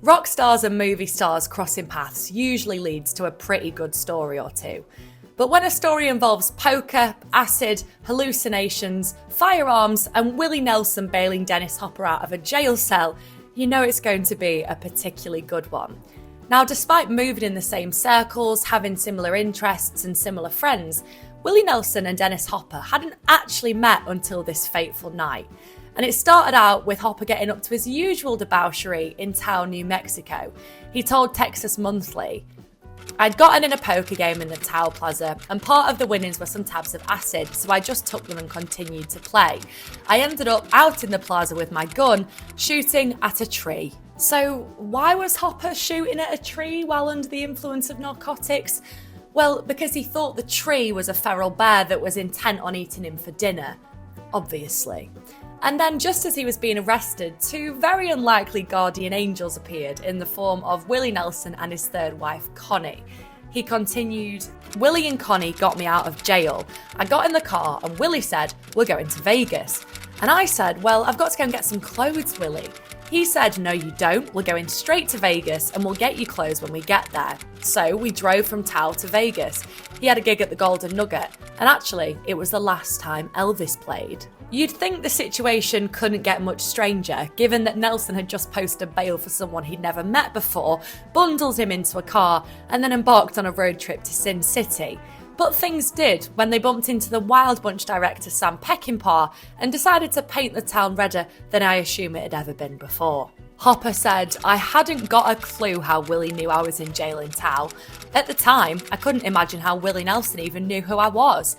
Rock stars and movie stars crossing paths usually leads to a pretty good story or two. But when a story involves poker, acid, hallucinations, firearms, and Willie Nelson bailing Dennis Hopper out of a jail cell, you know it's going to be a particularly good one. Now, despite moving in the same circles, having similar interests and similar friends, Willie Nelson and Dennis Hopper hadn't actually met until this fateful night. And it started out with Hopper getting up to his usual debauchery in Taos, New Mexico. He told Texas Monthly, "I'd gotten in a poker game in the Taos Plaza, and part of the winnings were some tabs of acid, so I just took them and continued to play. I ended up out in the plaza with my gun, shooting at a tree." So why was Hopper shooting at a tree while under the influence of narcotics? Well, because he thought the tree was a feral bear that was intent on eating him for dinner. Obviously. And then just as he was being arrested, two very unlikely guardian angels appeared in the form of Willie Nelson and his third wife, Connie. He continued, "Willie and Connie got me out of jail. I got in the car and Willie said, 'We're going to Vegas.' And I said, 'Well, I've got to go and get some clothes, Willie.' He said, 'No, you don't. We're going straight to Vegas and we'll get you clothes when we get there.' So we drove from Taos to Vegas. He had a gig at the Golden Nugget, and actually, it was the last time Elvis played." You'd think the situation couldn't get much stranger, given that Nelson had just posted bail for someone he'd never met before, bundled him into a car, and then embarked on a road trip to Sin City. But things did when they bumped into the Wild Bunch director Sam Peckinpah and decided to paint the town redder than I assume it had ever been before. Hopper said, "I hadn't got a clue how Willie knew I was in jail in Taos. At the time, I couldn't imagine how Willie Nelson even knew who I was."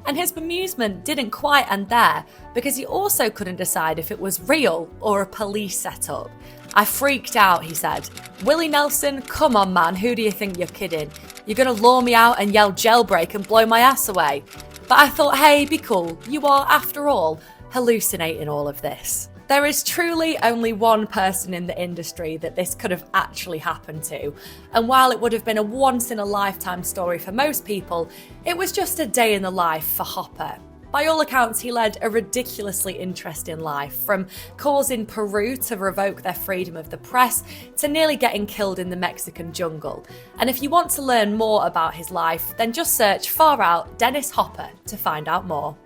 And his bemusement didn't quite end there, because he also couldn't decide if it was real or a police setup. "I freaked out," he said. "Willie Nelson, come on man, who do you think you're kidding? You're gonna lure me out and yell jailbreak and blow my ass away?" But I thought, hey, be cool, you are, after all, hallucinating all of this. There is truly only one person in the industry that this could have actually happened to, and while it would have been a once-in-a-lifetime story for most people, it was just a day in the life for Hopper. By all accounts, he led a ridiculously interesting life, from causing Peru to revoke their freedom of the press to nearly getting killed in the Mexican jungle. And if you want to learn more about his life, then just search Far Out Dennis Hopper to find out more.